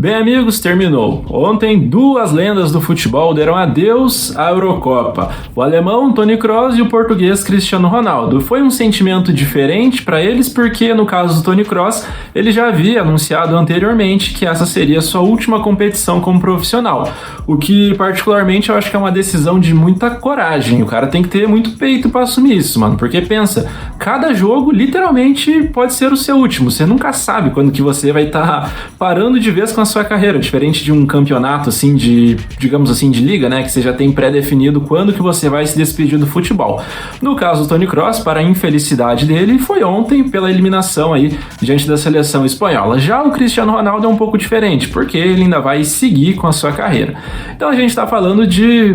Bem, amigos, terminou. Ontem, duas lendas do futebol deram adeus à Eurocopa. O alemão Toni Kroos e o português Cristiano Ronaldo. Foi um sentimento diferente para eles porque, no caso do Toni Kroos, ele já havia anunciado anteriormente que essa seria a sua última competição como profissional. O que, particularmente, eu acho que é uma decisão de muita coragem. O cara tem que ter muito peito para assumir isso, mano. Porque, pensa, cada jogo, literalmente, pode ser o seu último. Você nunca sabe quando que você vai estar parando de vez com a sua carreira, diferente de um campeonato, assim, digamos assim, de liga, né, que você já tem pré-definido quando que você vai se despedir do futebol. No caso do Toni Kroos, para a infelicidade dele, foi ontem pela eliminação aí diante da seleção espanhola. Já o Cristiano Ronaldo é um pouco diferente, porque ele ainda vai seguir com a sua carreira. Então a gente tá falando de,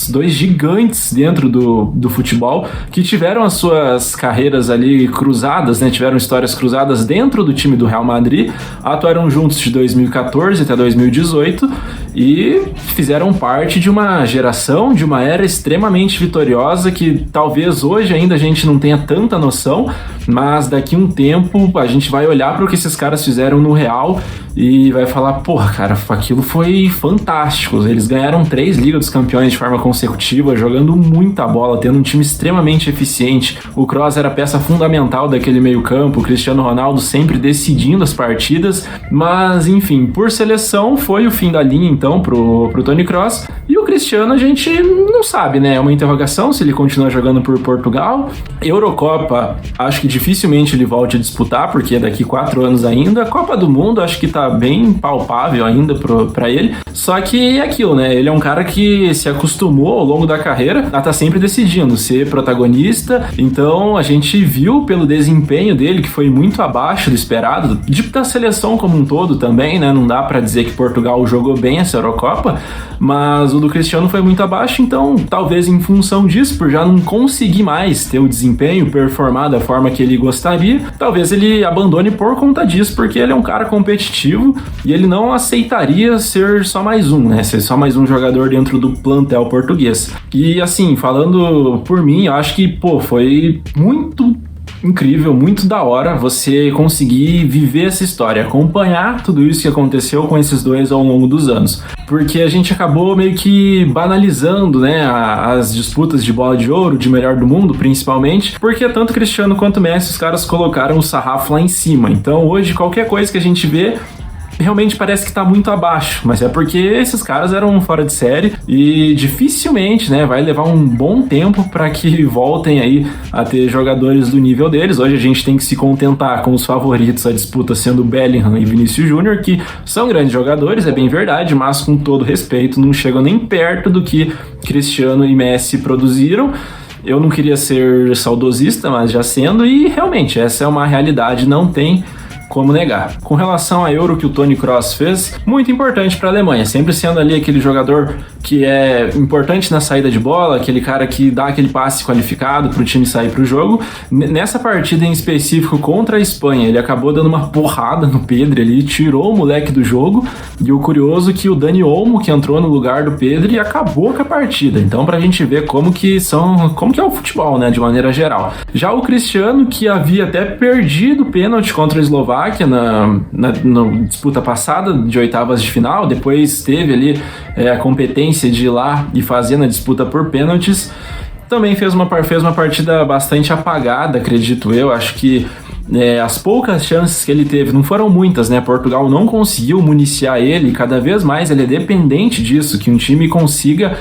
dois gigantes dentro do futebol que tiveram as suas carreiras ali cruzadas, né, tiveram histórias cruzadas dentro do time do Real Madrid, atuaram juntos de 2014 até 2018 e fizeram parte de uma geração, de uma era extremamente vitoriosa que talvez hoje ainda a gente não tenha tanta noção, mas daqui a um tempo a gente vai olhar para o que esses caras fizeram no Real e vai falar, porra, cara, aquilo foi fantástico. Eles ganharam 3 Ligas dos Campeões de forma consecutiva, jogando muita bola, tendo um time extremamente eficiente. O Kroos era a peça fundamental daquele meio-campo, o Cristiano Ronaldo sempre decidindo as partidas, mas enfim, por seleção foi o fim da linha então pro Toni Kroos. E o Cristiano a gente não sabe, né? É uma interrogação se ele continua jogando por Portugal. Eurocopa, acho que dificilmente ele volte a disputar, porque é daqui 4 anos ainda. Copa do Mundo, acho que tá bem palpável ainda pra ele. Só que é aquilo, né? Ele é um cara que se acostumou ao longo da carreira a tá sempre decidindo ser protagonista. Então a gente viu pelo desempenho dele, que foi muito abaixo do esperado, da seleção como um todo também, né? Não dá pra dizer que Portugal jogou bem essa Eurocopa, mas o do Cristiano foi muito abaixo, então talvez em função disso, por já não conseguir mais ter o desempenho, performar da forma que ele gostaria, talvez ele abandone por conta disso, porque ele é um cara competitivo e ele não aceitaria ser só mais um, né? Ser só mais um jogador dentro do plantel português. E assim, falando por mim, eu acho que, foi muito incrível, muito da hora você conseguir viver essa história, acompanhar tudo isso que aconteceu com esses dois ao longo dos anos. Porque a gente acabou meio que banalizando, né, as disputas de bola de ouro, de melhor do mundo, principalmente, porque tanto Cristiano quanto Messi, os caras colocaram o sarrafo lá em cima. Então hoje qualquer coisa que a gente vê realmente parece que tá muito abaixo, mas é porque esses caras eram fora de série e dificilmente, né, vai levar um bom tempo para que voltem aí a ter jogadores do nível deles. Hoje a gente tem que se contentar com os favoritos à disputa sendo Bellingham e Vinícius Júnior, que são grandes jogadores, é bem verdade, mas com todo respeito não chegam nem perto do que Cristiano e Messi produziram. Eu não queria ser saudosista, mas já sendo, e realmente essa é uma realidade, não tem como negar. Com relação à Euro que o Toni Kroos fez, muito importante para a Alemanha, sempre sendo ali aquele jogador que é importante na saída de bola, aquele cara que dá aquele passe qualificado para o time sair para o jogo. Nessa partida em específico contra a Espanha, ele acabou dando uma porrada no Pedri ali, tirou o moleque do jogo, e o curioso é que o Dani Olmo, que entrou no lugar do Pedri, acabou com a partida. Então pra gente ver como que é o futebol, né, de maneira geral. Já o Cristiano, que havia até perdido o pênalti contra a Eslováquia na disputa passada de oitavas de final, depois teve ali a competência de ir lá e fazer na disputa por pênaltis, também fez uma partida bastante apagada, acredito eu. Acho que as poucas chances que ele teve não foram muitas, né? Portugal não conseguiu municiar ele, e cada vez mais ele é dependente disso, que um time consiga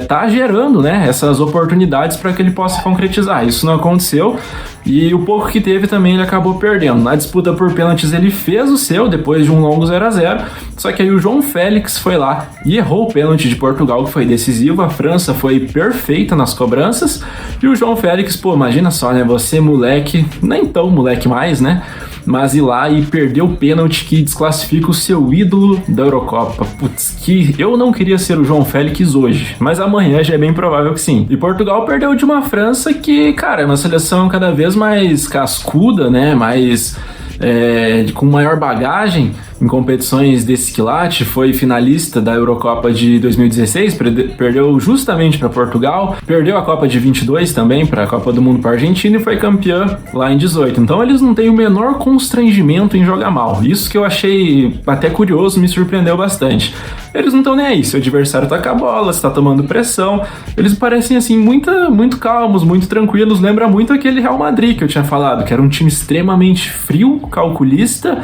tá gerando, né, essas oportunidades para que ele possa concretizar. Isso não aconteceu, e o pouco que teve também ele acabou perdendo. Na disputa por pênaltis ele fez o seu, depois de um longo 0-0, só que aí o João Félix foi lá e errou o pênalti de Portugal, que foi decisivo. A França foi perfeita nas cobranças, e o João Félix, imagina só, né, você moleque, nem tão moleque mais, né, mas ir lá e perder o pênalti que desclassifica o seu ídolo da Eurocopa. Putz, que eu não queria ser o João Félix hoje, mas amanhã já é bem provável que sim. E Portugal perdeu de uma França que, cara, é uma seleção cada vez mais cascuda, né, mais com maior bagagem, em competições desse quilate, foi finalista da Eurocopa de 2016, perdeu justamente para Portugal, perdeu a Copa de 22 também para a Copa do Mundo para a Argentina e foi campeã lá em 18. Então eles não têm o menor constrangimento em jogar mal. Isso que eu achei até curioso, me surpreendeu bastante. Eles não estão nem aí, se o adversário tá com a bola, se tá tomando pressão, eles parecem assim muito calmos, muito tranquilos, lembra muito aquele Real Madrid que eu tinha falado, que era um time extremamente frio, calculista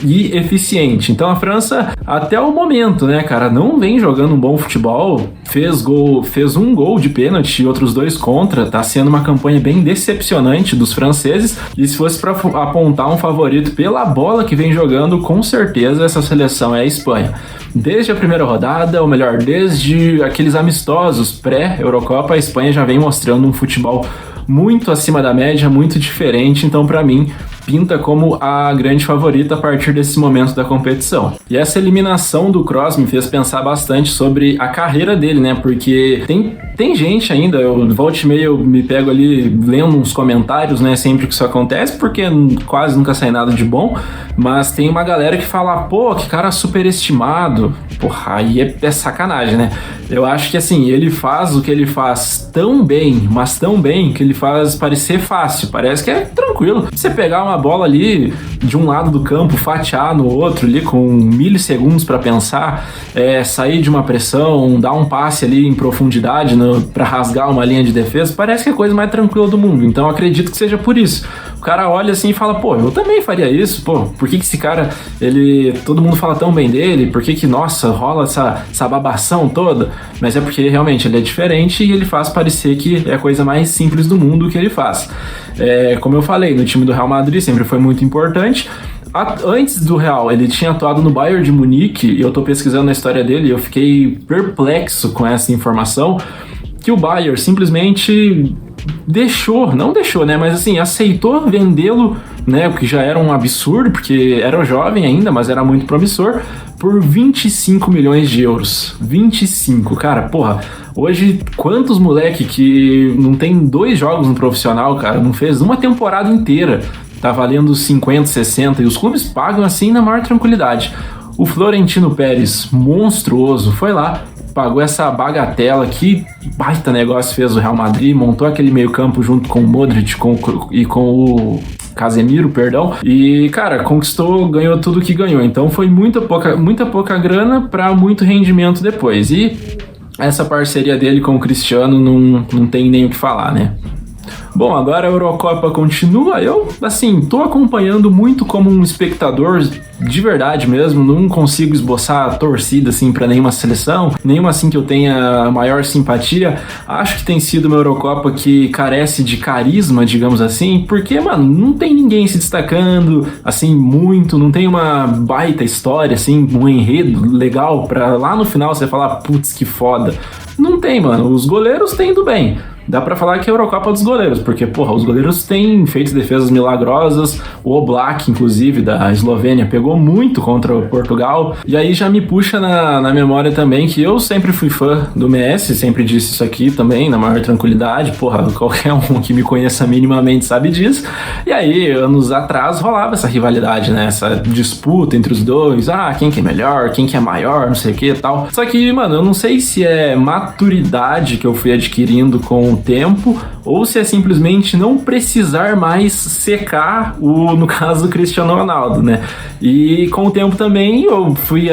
e eficiente. Então a França, até o momento, né, cara, não vem jogando um bom futebol, fez um gol de pênalti e outros 2 contra, tá sendo uma campanha bem decepcionante dos franceses, e se fosse para apontar um favorito pela bola que vem jogando, com certeza essa seleção é a Espanha. Desde a primeira rodada, ou melhor, desde aqueles amistosos pré-Eurocopa, a Espanha já vem mostrando um futebol muito acima da média, muito diferente, então para mim pinta como a grande favorita a partir desse momento da competição. E essa eliminação do Kroos me fez pensar bastante sobre a carreira dele, né? Porque tem gente ainda, eu volta e meia eu me pego ali lendo uns comentários, né? Sempre que isso acontece, porque quase nunca sai nada de bom, mas tem uma galera que fala, pô, que cara superestimado. Porra, aí é sacanagem, né? Eu acho que assim, ele faz o que ele faz tão bem, mas tão bem, que ele faz parecer fácil, parece que é tranquilo. Você pegar uma bola ali de um lado do campo, fatiar no outro ali com milissegundos para pensar, sair de uma pressão, dar um passe ali em profundidade para rasgar uma linha de defesa, parece que é a coisa mais tranquila do mundo. Então eu acredito que seja por isso. O cara olha assim e fala, pô, eu também faria isso, pô, por que esse cara, todo mundo fala tão bem dele, por que nossa, rola essa babação toda? Mas é porque realmente ele é diferente e ele faz parecer que é a coisa mais simples do mundo que ele faz. Como eu falei, no time do Real Madrid sempre foi muito importante. Antes do Real, ele tinha atuado no Bayern de Munique, e eu tô pesquisando a história dele e eu fiquei perplexo com essa informação, que o Bayern simplesmente não deixou, né, mas assim, aceitou vendê-lo, né, o que já era um absurdo, porque era jovem ainda, mas era muito promissor, por 25 milhões de euros. 25, cara, porra, hoje quantos moleque que não tem 2 jogos no profissional, cara, não fez uma temporada inteira, tá valendo 50, 60, e os clubes pagam assim na maior tranquilidade. O Florentino Pérez, monstruoso, foi lá, pagou essa bagatela, que baita negócio fez o Real Madrid, montou aquele meio campo junto com o Modric e com o Casemiro, perdão, e cara, ganhou tudo que ganhou, então foi muita pouca grana para muito rendimento depois, e essa parceria dele com o Cristiano não tem nem o que falar, né? Bom, agora a Eurocopa continua, eu, assim, tô acompanhando muito como um espectador de verdade mesmo, não consigo esboçar torcida, assim, pra nenhuma seleção, nenhuma, assim, que eu tenha maior simpatia. Acho que tem sido uma Eurocopa que carece de carisma, digamos assim, porque, mano, não tem ninguém se destacando, assim, muito, não tem uma baita história, assim, um enredo legal pra lá no final você falar, putz, que foda. Não tem, mano, os goleiros têm ido bem. Dá pra falar que é a Eurocopa dos goleiros, porque, porra, os goleiros têm feito defesas milagrosas, o Oblak, inclusive, da Eslovênia, pegou muito contra o Portugal, e aí já me puxa na memória também que eu sempre fui fã do Messi, sempre disse isso aqui também, na maior tranquilidade, porra, qualquer um que me conheça minimamente sabe disso, e aí, anos atrás, rolava essa rivalidade, né, essa disputa entre os dois, quem que é melhor, quem que é maior, não sei o que e tal, só que, mano, eu não sei se é maturidade que eu fui adquirindo com o tempo, ou se é simplesmente não precisar mais secar no caso do Cristiano Ronaldo, né? E com o tempo também eu fui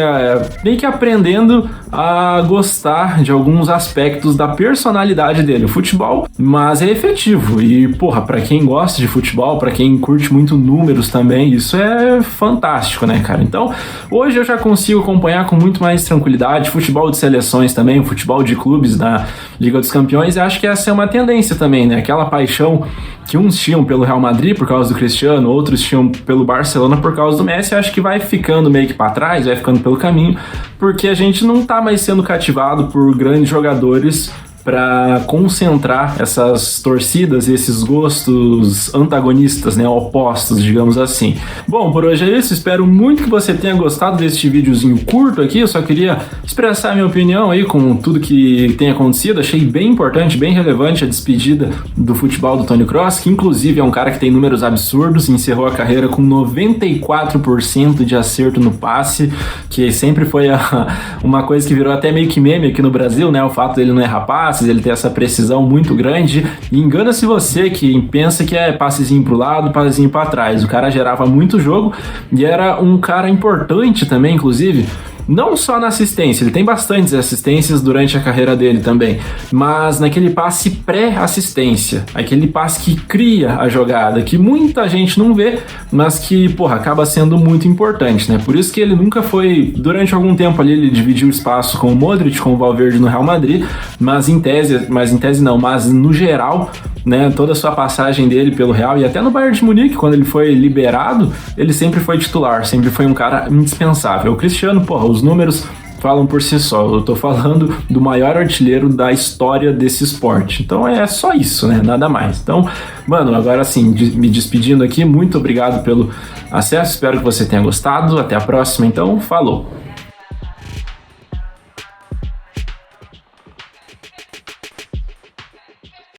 meio que aprendendo a gostar de alguns aspectos da personalidade dele. O futebol, mas é efetivo. E, porra, pra quem gosta de futebol, pra quem curte muito números também, isso é fantástico, né, cara? Então, hoje eu já consigo acompanhar com muito mais tranquilidade futebol de seleções também, o futebol de clubes da Liga dos Campeões, e acho que essa é uma tendência também, né? Aquela paixão que uns tinham pelo Real Madrid por causa do Cristiano, outros tinham pelo Barcelona por causa do Messi, acho que vai ficando meio que pra trás, vai ficando pelo caminho, porque a gente não tá mais sendo cativado por grandes jogadores para concentrar essas torcidas e esses gostos antagonistas, né, opostos, digamos assim. Bom, por hoje é isso, espero muito que você tenha gostado deste videozinho curto aqui, eu só queria expressar minha opinião aí com tudo que tem acontecido, achei bem importante, bem relevante a despedida do futebol do Toni Kroos, que inclusive é um cara que tem números absurdos, encerrou a carreira com 94% de acerto no passe, que sempre foi uma coisa que virou até meio que meme aqui no Brasil, né, o fato dele não errar passes, ele tem essa precisão muito grande, e engana-se você que pensa que é passezinho pro lado, passezinho para trás, o cara gerava muito jogo e era um cara importante também, inclusive, não só na assistência, ele tem bastantes assistências durante a carreira dele também, mas naquele passe pré-assistência, aquele passe que cria a jogada, que muita gente não vê, mas que, acaba sendo muito importante, né? Por isso que ele nunca foi, durante algum tempo ali, ele dividiu espaço com o Modric, com o Valverde no Real Madrid, mas no geral, né, toda a sua passagem dele pelo Real e até no Bayern de Munique, quando ele foi liberado, ele sempre foi titular, sempre foi um cara indispensável. O Cristiano, os números falam por si só, eu tô falando do maior artilheiro da história desse esporte, então é só isso, né, nada mais. Então, mano, agora sim, me despedindo aqui, muito obrigado pelo acesso, espero que você tenha gostado, até a próxima, então, falou!